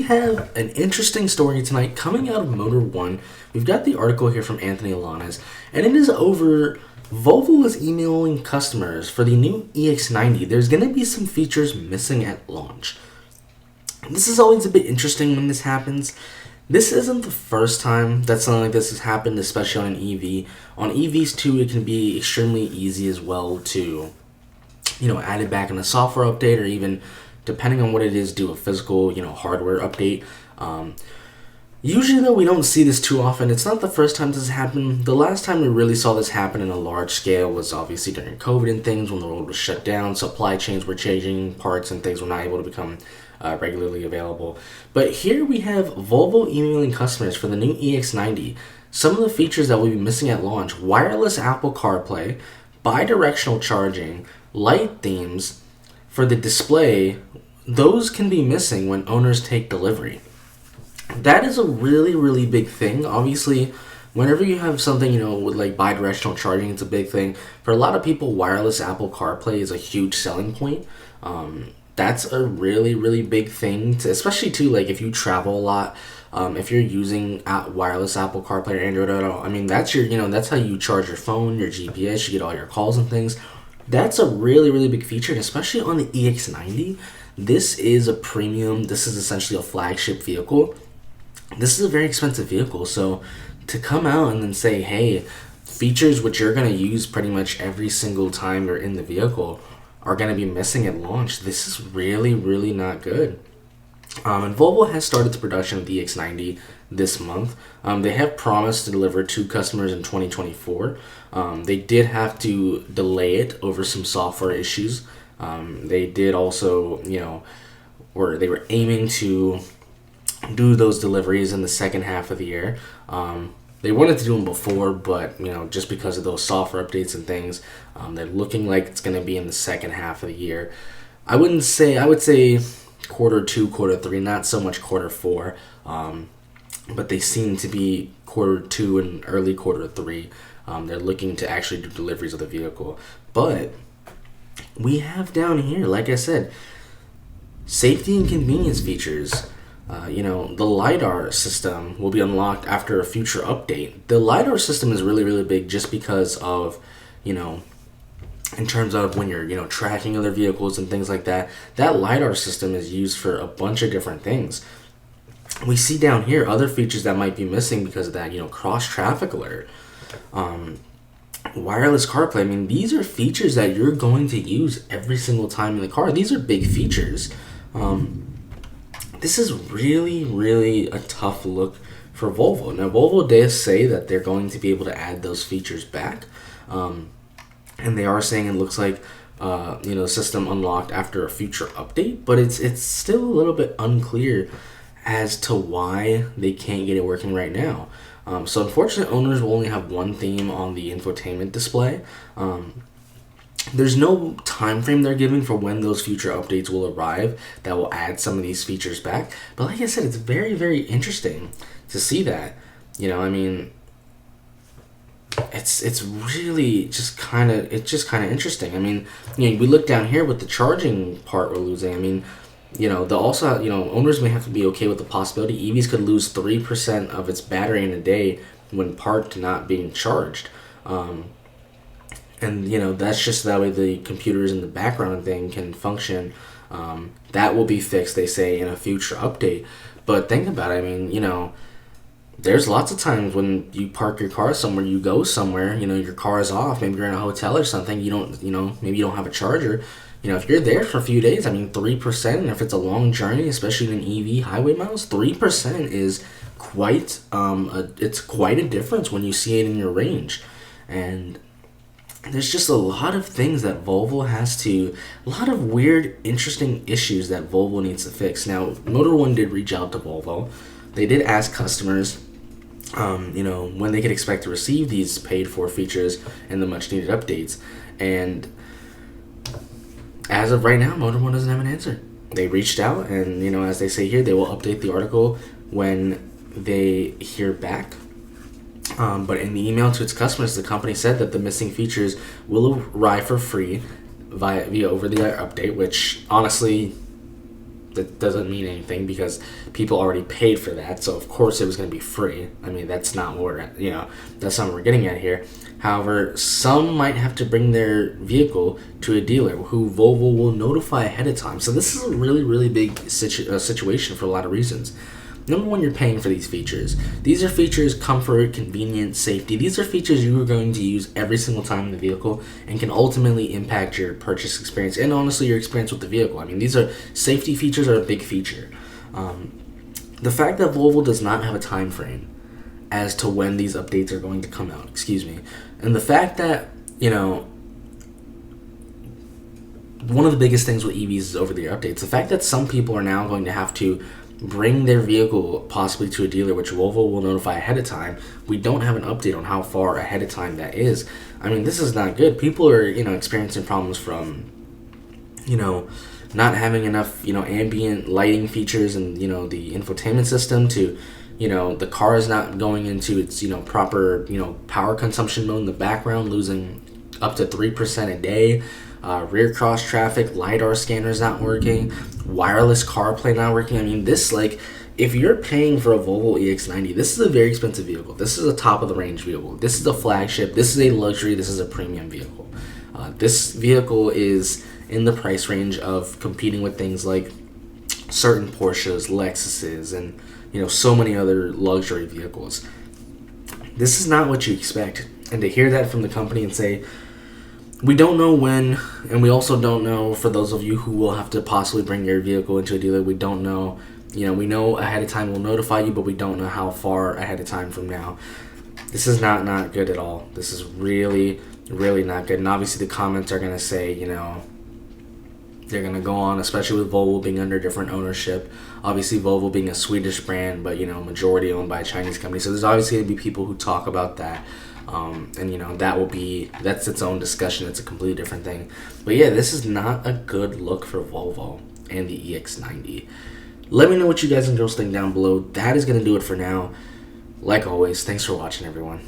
have an interesting story tonight coming out of Motor One. We've got the article here from Anthony Alanis, and it is over Volvo is emailing customers for the new EX90. There's going to be some features missing at launch. This is always a bit interesting when this happens. This isn't the first time that something like this has happened, especially on an EV. On EVs too, it can be extremely easy as well to, add it back in a software update, or even, depending on what it is, do a physical, hardware update. Usually, though, we don't see this too often. It's not the first time this has happened. The last time we really saw this happen in a large scale was obviously during COVID and things, when the world was shut down, supply chains were changing, parts and things were not able to become regularly available. But here we have Volvo emailing customers for the new EX90. Some of the features that will be missing at launch: wireless Apple CarPlay, bi-directional charging, light themes. For the display, those can be missing when owners take delivery. That is a really, really big thing. Obviously, whenever you have something, with like bi-directional charging, it's a big thing. For a lot of people, wireless Apple CarPlay is a huge selling point. That's a really, really big thing, especially too, like if you travel a lot. If you're using wireless Apple CarPlay or Android Auto, that's that's how you charge your phone, your GPS, you get all your calls and things. That's a really, really big feature, and especially on the EX90. This is a premium. This is essentially a flagship vehicle. This is a very expensive vehicle, so to come out and then say, hey, features which you're going to use pretty much every single time you're in the vehicle are going to be missing at launch, this is really, really not good. And Volvo has started the production of the EX90 this month. They have promised to deliver to customers in 2024. They did have to delay it over some software issues. They did also, or they were aiming to do those deliveries in the second half of the year. They wanted to do them before, but just because of those software updates and things, they're looking like it's going to be in the second half of the year. I would say quarter 2, quarter 3, not so much quarter 4, but they seem to be quarter 2 and early quarter 3. They're looking to actually do deliveries of the vehicle. But we have down here, like I said, safety and convenience features. The LiDAR system will be unlocked after a future update. The LiDAR system is really, really big just because of, in terms of when you're, tracking other vehicles and things like that. That LiDAR system is used for a bunch of different things. We see down here other features that might be missing because of that, cross traffic alert. Wireless CarPlay. These are features that you're going to use every single time in the car. These are big features. This is really, really a tough look for Volvo. Now, Volvo does say that they're going to be able to add those features back. And they are saying it looks like, system unlocked after a future update. But it's still a little bit unclear as to why they can't get it working right now. So unfortunately, owners will only have one theme on the infotainment display. There's no time frame they're giving for when those future updates will arrive that will add some of these features back. But like I said, it's very, very interesting to see that. It's really just kind of interesting. We look down here with the charging part we're losing. Owners may have to be okay with the possibility EVs could lose 3% of its battery in a day when parked not being charged. And that's just that way the computers in the background thing can function. That will be fixed, they say, in a future update. But think about it. There's lots of times when you park your car somewhere, you go somewhere, your car is off, maybe you're in a hotel or something, maybe you don't have a charger. If you're there for a few days, 3%, and if it's a long journey, especially in EV highway miles, 3% is quite a difference when you see it in your range. And there's just a lot of things that Volvo a lot of weird, interesting issues that Volvo needs to fix. Now, Motor One did reach out to Volvo. They did ask customers, when they could expect to receive these paid-for features and the much-needed updates. And as of right now, Motor One doesn't have an answer. They reached out, and, as they say here, they will update the article when they hear back. But in the email to its customers, the company said that the missing features will arrive for free via over-the-air update, which honestly that doesn't mean anything because people already paid for that. So of course it was going to be free. I mean, that's not what that's not what we're getting at here. However, some might have to bring their vehicle to a dealer who Volvo will notify ahead of time. So this is a really, really big situation for a lot of reasons. Number one, you're paying for these features. These are features, comfort, convenience, safety. These are features you are going to use every single time in the vehicle and can ultimately impact your purchase experience and honestly your experience with the vehicle. I mean, these are safety features are a big feature. The fact that Volvo does not have a time frame as to when these updates are going to come out, and the fact that, one of the biggest things with EVs is over-the-air updates. The fact that some people are now going to have to bring their vehicle possibly to a dealer, which Volvo will notify ahead of time. We don't have an update on how far ahead of time that is. I mean, this is not good. People are, experiencing problems from, not having enough, ambient lighting features and, the infotainment system to, the car is not going into its, proper, power consumption mode in the background, losing up to 3% a day. Rear cross traffic, LiDAR scanners not working, wireless CarPlay not working. I mean, if you're paying for a Volvo EX90, this is a very expensive vehicle. This is a top-of-the-range vehicle. This is a flagship. This is a luxury. This is a premium vehicle. This vehicle is in the price range of competing with things like certain Porsches, Lexuses, and, so many other luxury vehicles. This is not what you expect. And to hear that from the company and say, we don't know when, and we also don't know, for those of you who will have to possibly bring your vehicle into a dealer, we don't know, we know ahead of time we'll notify you, but we don't know how far ahead of time from now. This is not good at all. This is really, really not good. And obviously the comments are going to say, they're going to go on, especially with Volvo being under different ownership. Obviously Volvo being a Swedish brand, but, majority owned by a Chinese company. So there's obviously going to be people who talk about that. And that's its own discussion. It's a completely different thing. But yeah, this is not a good look for Volvo and the EX90. Let me know what you guys and girls think down below. That is going to do it for now. Like always, thanks for watching, everyone.